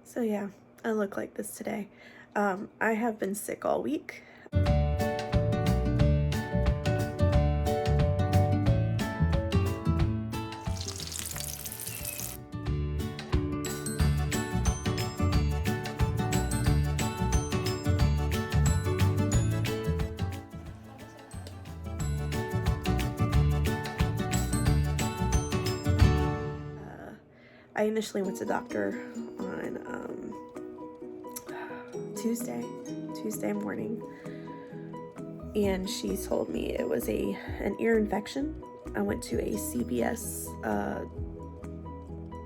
So yeah, I look like this today. I have been sick all week. I initially went to the doctor on Tuesday morning, and she told me it was an ear infection. I went to a CVS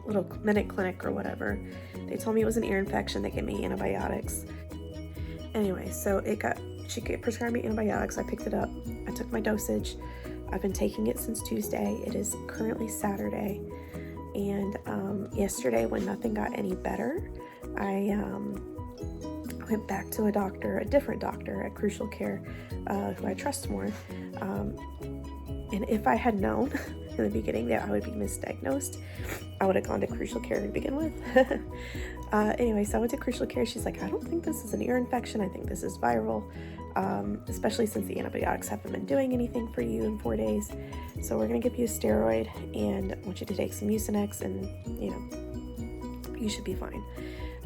little minute clinic or whatever. They told me it was an ear infection. They gave me antibiotics. Anyway, so she prescribed me antibiotics. I picked it up. I took my dosage. I've been taking it since Tuesday. It is currently Saturday. And yesterday, when nothing got any better, I went back to a different doctor at Crucial Care, who I trust more. And if I had known in the beginning that I would be misdiagnosed, I would have gone to Crucial Care to begin with. Anyway, so I went to Crucial Care. She's like, I don't think this is an ear infection. I think this is viral, especially since the antibiotics haven't been doing anything for you in 4 days. So we're going to give you a steroid, and I want you to take some Mucinex, and, you should be fine.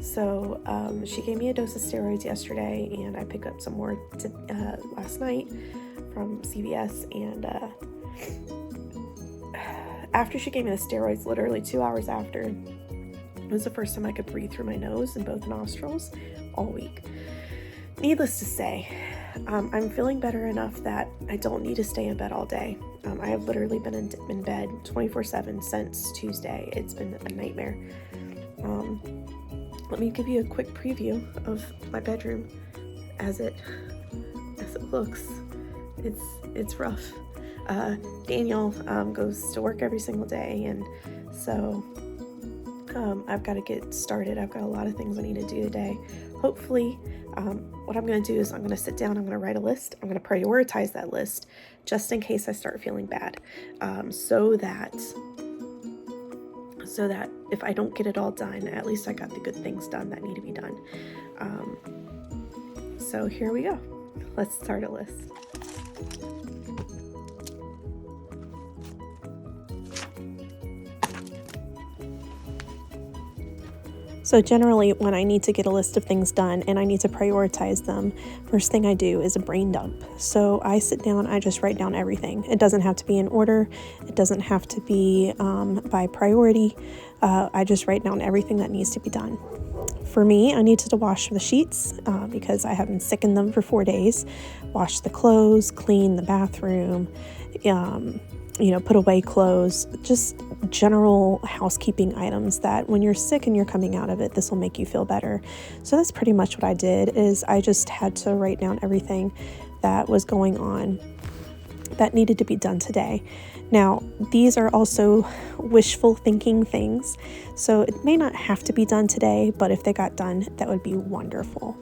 So she gave me a dose of steroids yesterday, and I picked up some more last night from CVS, and after she gave me the steroids, literally 2 hours after, it was the first time I could breathe through my nose and both nostrils all week. Needless to say, I'm feeling better enough that I don't need to stay in bed all day. I have literally been in bed 24/7 since Tuesday. It's been a nightmare. Let me give you a quick preview of my bedroom as it looks. It's rough. Daniel goes to work every single day, and so I've got to get started. I've got a lot of things I need to do today. Hopefully, what I'm going to do is I'm going to sit down, I'm going to write a list, I'm going to prioritize that list just in case I start feeling bad, so that if I don't get it all done, at least I got the good things done that need to be done. So here we go. Let's start a list. So generally, when I need to get a list of things done and I need to prioritize them, first thing I do is a brain dump. So I sit down, I just write down everything. It doesn't have to be in order. It doesn't have to be by priority. I just write down everything that needs to be done. For me, I needed to wash the sheets because I have been sick in them for 4 days. Wash the clothes, clean the bathroom, put away clothes, just general housekeeping items that when you're sick and you're coming out of it, this will make you feel better. So that's pretty much what I did, is I just had to write down everything that was going on that needed to be done today. Now, these are also wishful thinking things, so it may not have to be done today, but if they got done, that would be wonderful.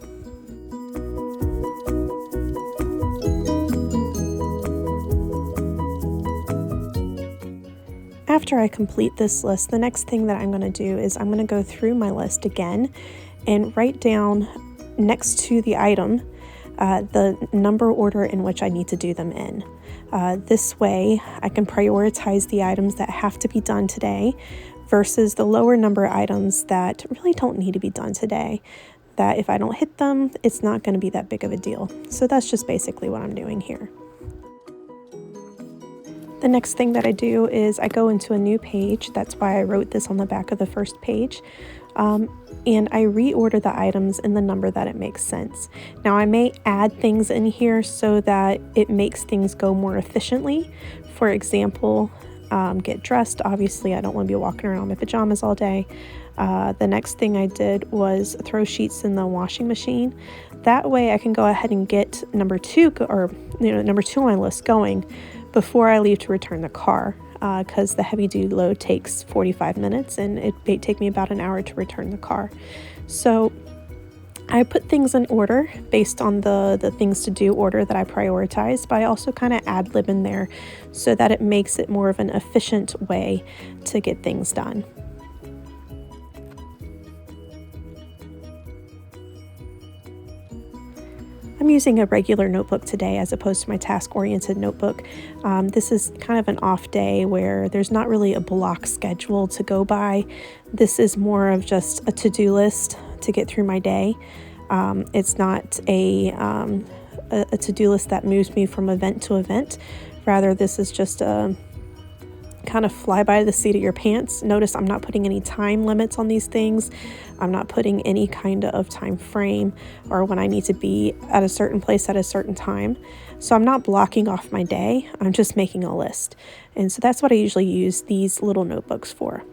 After I complete this list, the next thing that I'm going to do is I'm going to go through my list again and write down next to the item the number order in which I need to do them in. This way, I can prioritize the items that have to be done today versus the lower number items that really don't need to be done today, that if I don't hit them, it's not going to be that big of a deal. So that's just basically what I'm doing here. The next thing that I do is I go into a new page. That's why I wrote this on the back of the first page. And I reorder the items in the number that it makes sense. Now, I may add things in here so that it makes things go more efficiently. For example, get dressed. Obviously, I don't want to be walking around in my pajamas all day. The next thing I did was throw sheets in the washing machine. That way I can go ahead and get number two on my list going before I leave to return the car, because the heavy duty load takes 45 minutes and it may take me about an hour to return the car. So I put things in order based on the things to do order that I prioritize, but I also kind of ad-lib in there so that it makes it more of an efficient way to get things done. I'm using a regular notebook today as opposed to my task-oriented notebook. This is kind of an off day where there's not really a block schedule to go by. This is more of just a to-do list to get through my day. It's not a to-do list that moves me from event to event. Rather, this is just a kind of fly by the seat of your pants. Notice I'm not putting any time limits on these things. I'm not putting any kind of time frame or when I need to be at a certain place at a certain time. So I'm not blocking off my day. I'm just making a list. And so that's what I usually use these little notebooks for.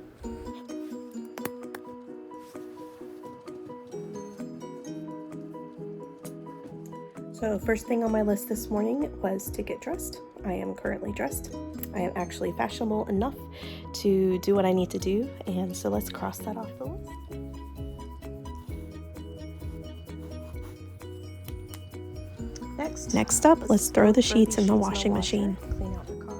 So first thing on my list this morning was to get dressed. I am currently dressed. I am actually fashionable enough to do what I need to do, and so let's cross that off the list. Next up, let's throw the sheets in the washing machine. Clean out the car.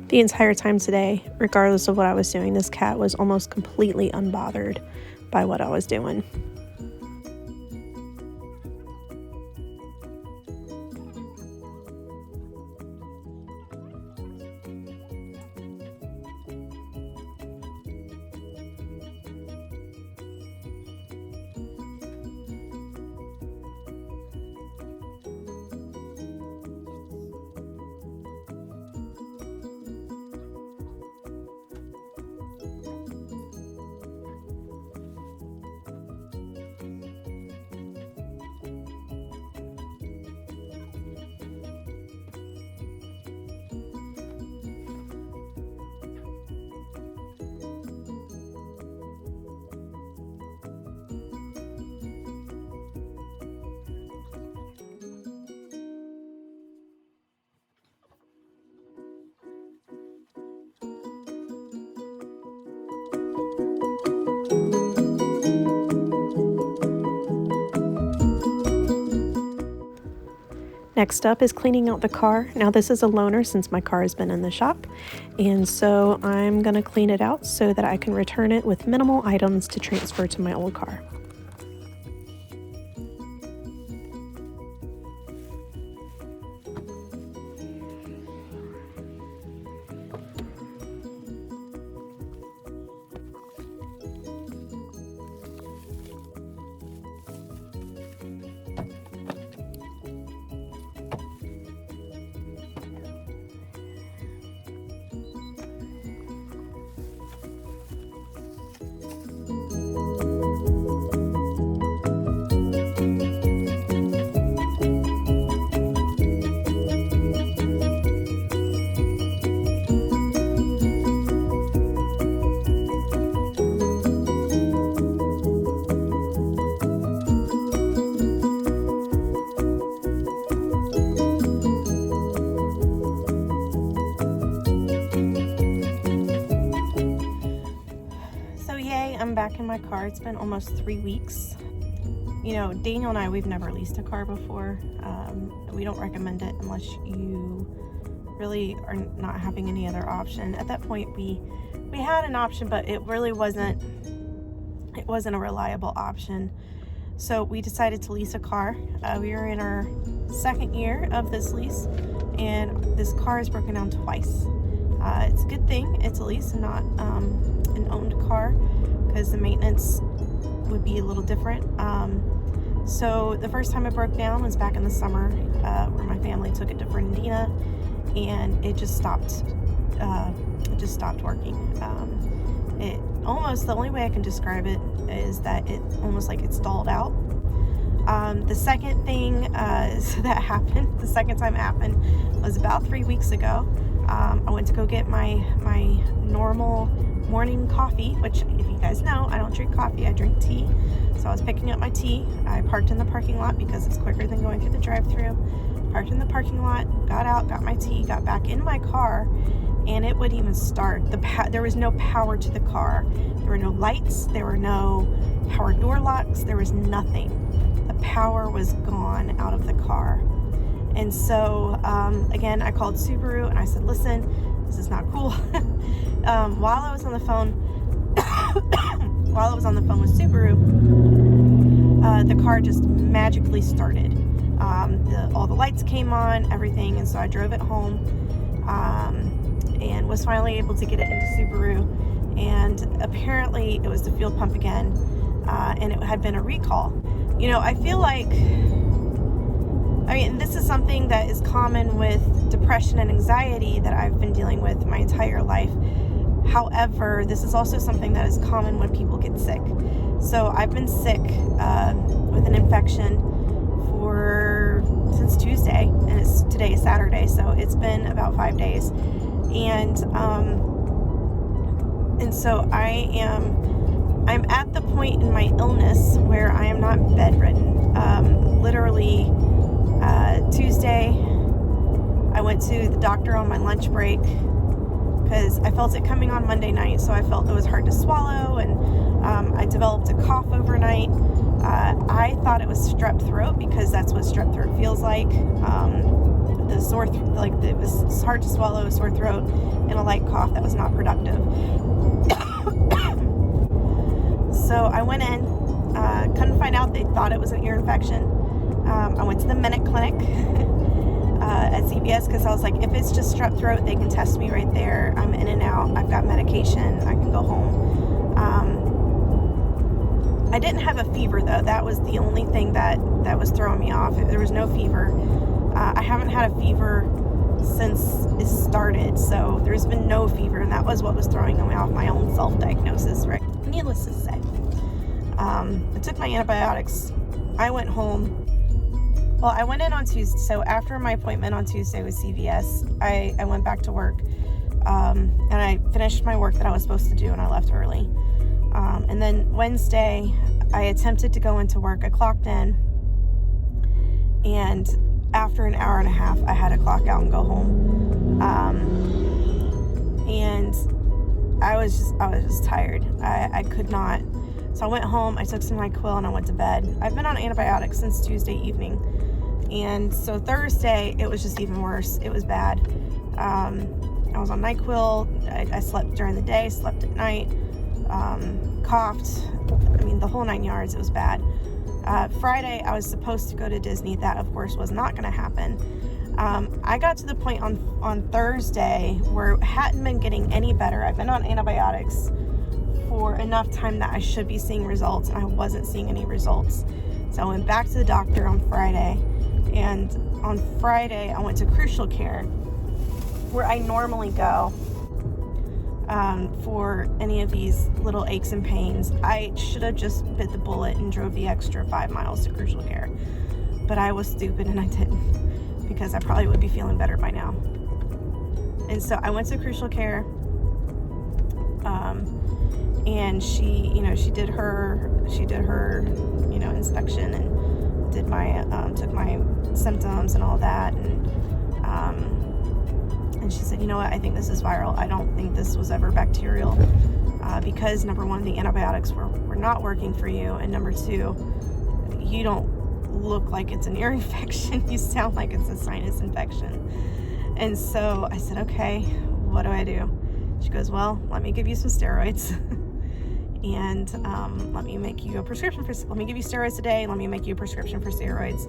The entire time today, regardless of what I was doing, this cat was almost completely unbothered by what I was doing. Next up is cleaning out the car. Now this is a loaner since my car has been in the shop, and so I'm going to clean it out so that I can return it with minimal items to transfer to my old car. I'm back in my car. It's been almost 3 weeks. You know, Daniel and I, we've never leased a car before. We don't recommend it unless you really are not having any other option. At that point, we had an option, but it really wasn't a reliable option. So we decided to lease a car. We are in our second year of this lease, and this car is broken down twice. It's a good thing it's a lease and not an owned car, because the maintenance would be a little different. So the first time it broke down was back in the summer, where my family took it to Fernandina, and it just stopped. It just stopped working. It almost, the only way I can describe it is that it almost like it stalled out. The second thing that happened, the second time it happened, was about 3 weeks ago. I went to go get my normal morning coffee, which, if you guys know, I don't drink coffee, I drink tea. So I was picking up my tea. I parked in the parking lot because it's quicker than going through the drive-thru. Parked in the parking lot, got out, got my tea, got back in my car, and it wouldn't even start. There was no power to the car. There were no lights, there were no power door locks, there was nothing. The power was gone out of the car. And so, again, I called Subaru and I said, listen, this is not cool. While I was on the phone, with Subaru, the car just magically started. All the lights came on, everything, and so I drove it home, and was finally able to get it into Subaru. And apparently it was the fuel pump again, and it had been a recall. You know, I feel like, this is something that is common with depression and anxiety that I've been dealing with my entire life. However, this is also something that is common when people get sick. So I've been sick with an infection since Tuesday, and today is Saturday, so it's been about 5 days. And so I'm at the point in my illness where I am not bedridden. Literally, Tuesday, I went to the doctor on my lunch break because I felt it coming on Monday night, so I felt it was hard to swallow, and I developed a cough overnight. I thought it was strep throat because that's what strep throat feels like. The sore it was hard to swallow, sore throat, and a light cough that was not productive. So I went in, couldn't find out. They thought it was an ear infection. I went to the Minute Clinic at CVS because I was like, if it's just strep throat, they can test me right there. I'm in and out. I've got medication. I can go home. I didn't have a fever, though. That was the only thing that was throwing me off. There was no fever. I haven't had a fever since it started, so there's been no fever, and that was what was throwing me off, my own self-diagnosis, right? Needless to say. I took my antibiotics. I went home. Well, I went in on Tuesday, so after my appointment on Tuesday with CVS, I went back to work, and I finished my work that I was supposed to do, and I left early. And then Wednesday, I attempted to go into work. I clocked in, and after an hour and a half, I had to clock out and go home. And I was just tired. I could not. So I went home, I took some NyQuil, and I went to bed. I've been on antibiotics since Tuesday evening. And so Thursday, it was just even worse. It was bad. I was on NyQuil. I slept during the day, slept at night, coughed. The whole 9 yards. It was bad. Friday, I was supposed to go to Disney. That, of course, was not going to happen. I got to the point on Thursday where it hadn't been getting any better. I've been on antibiotics for enough time that I should be seeing results, and I wasn't seeing any results. So I went back to the doctor on Friday, and on Friday I went to Crucial Care, where I normally go for any of these little aches and pains. I should have just bit the bullet and drove the extra 5 miles to Crucial Care, but I was stupid and I didn't, because I probably would be feeling better by now. And so I went to Crucial Care, and she did her inspection and did took my symptoms and all that, and she said, you know what, I think this is viral. I don't think this was ever bacterial, because number one, the antibiotics were not working for you, and number two, you don't look like it's an ear infection. You sound like it's a sinus infection. And so I said, okay, what do I do? She goes, well, let me give you some steroids. And let me give you steroids today. Let me make you a prescription for steroids.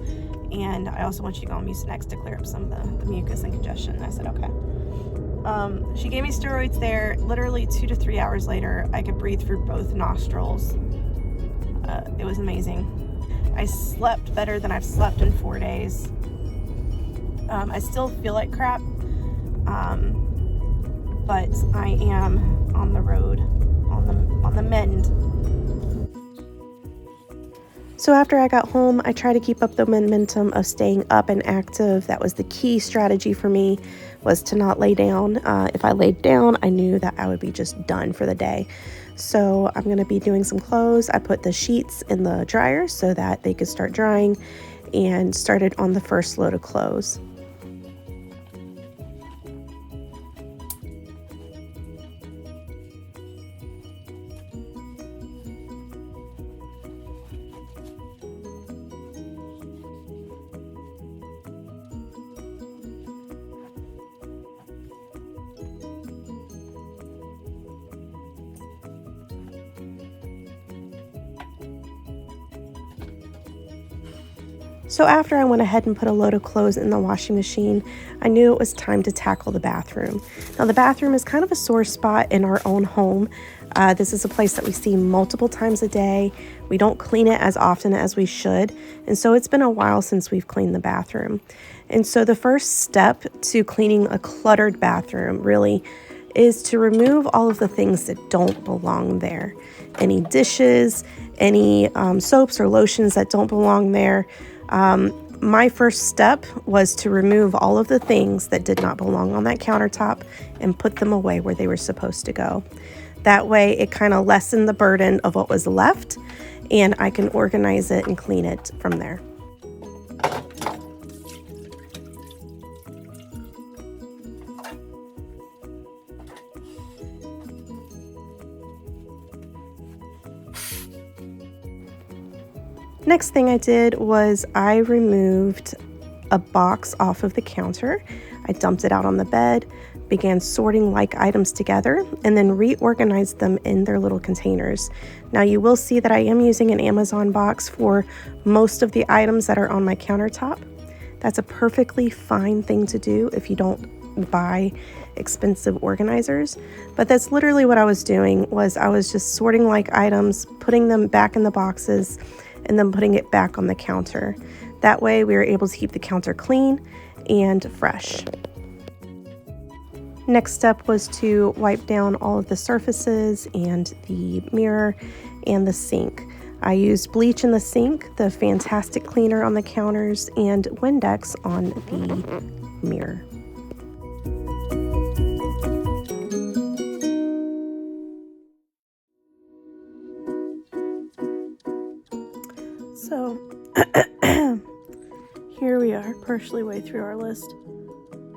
And I also want you to go on Mucinex to clear up some of the mucus and congestion. And I said, okay. She gave me steroids there. Literally 2 to 3 hours later, I could breathe through both nostrils. It was amazing. I slept better than I've slept in 4 days. I still feel like crap, but I am on the road, on the mend. So after I got home, I tried to keep up the momentum of staying up and active. That was the key strategy for me, was to not lay down. If I laid down, I knew that I would be just done for the day. So I'm going to be doing some clothes. I put the sheets in the dryer so that they could start drying, and started on the first load of clothes. So after I went ahead and put a load of clothes in the washing machine, I knew it was time to tackle the bathroom. Now the bathroom is kind of a sore spot in our own home. This is a place that we see multiple times a day. We don't clean it as often as we should, and so it's been a while since we've cleaned the bathroom. And so the first step to cleaning a cluttered bathroom really is to remove all of the things that don't belong there. Any dishes, any soaps or lotions that don't belong there. My first step was to remove all of the things that did not belong on that countertop and put them away where they were supposed to go. That way it kind of lessened the burden of what was left, and I can organize it and clean it from there. Next thing I did was I removed a box off of the counter. I dumped it out on the bed, began sorting like items together, and then reorganized them in their little containers. Now you will see that I am using an Amazon box for most of the items that are on my countertop. That's a perfectly fine thing to do if you don't buy expensive organizers, but that's literally what I was doing. I was just sorting like items, putting them back in the boxes, and then putting it back on the counter. That way we were able to keep the counter clean and fresh. Next step was to wipe down all of the surfaces and the mirror and the sink. I used bleach in the sink, the Fantastic Cleaner on the counters, and Windex on the mirror. So here we are, partially way through our list,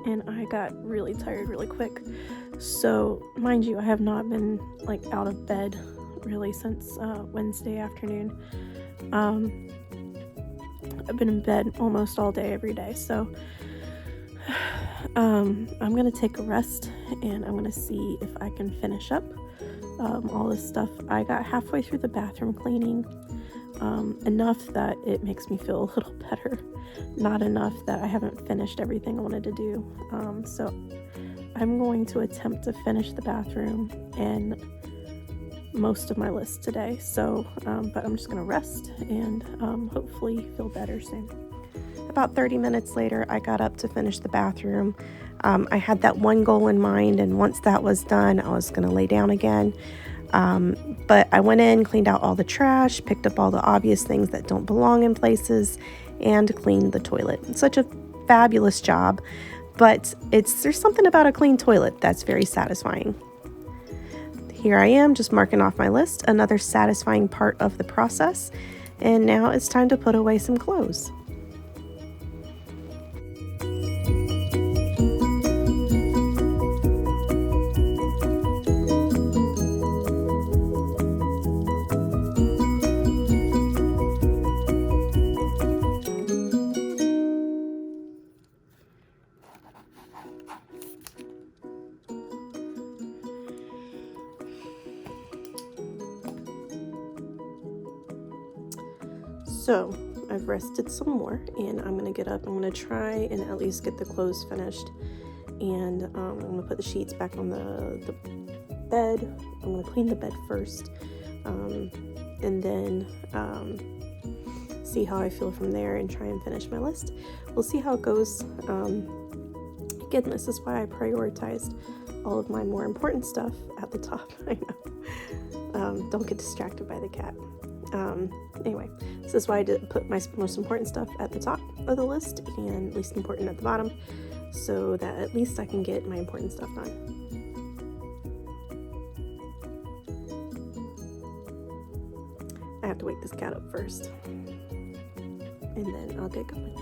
and I got really tired really quick. So mind you, I have not been like out of bed really since Wednesday afternoon. I've been in bed almost all day every day, so I'm gonna take a rest and I'm gonna see if I can finish up all this stuff. I got halfway through the bathroom cleaning. Enough that it makes me feel a little better, not enough that I haven't finished everything I wanted to do. So I'm going to attempt to finish the bathroom and most of my list today. So, but I'm just going to rest and hopefully feel better soon. About 30 minutes later, I got up to finish the bathroom. I had that one goal in mind, and once that was done, I was going to lay down again. But I went in, cleaned out all the trash, picked up all the obvious things that don't belong in places, and cleaned the toilet. It's such a fabulous job, but there's something about a clean toilet that's very satisfying. Here I am, just marking off my list, another satisfying part of the process, and now it's time to put away some clothes. So I've rested some more, and I'm gonna get up. I'm gonna try and at least get the clothes finished, and I'm gonna put the sheets back on the bed. I'm gonna clean the bed first, and then see how I feel from there and try and finish my list. We'll see how it goes. Again, this is why I prioritized all of my more important stuff at the top. I know. Don't get distracted by the cat. Anyway, this is why I did put my most important stuff at the top of the list and least important at the bottom, so that at least I can get my important stuff done. I have to wake this cat up first, and then I'll get going.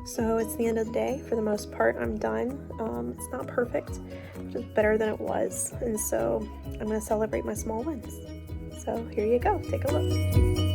So it's the end of the day. For the most part, I'm done. It's not perfect, but it's better than it was. And so I'm going to celebrate my small wins. So here you go. Take a look.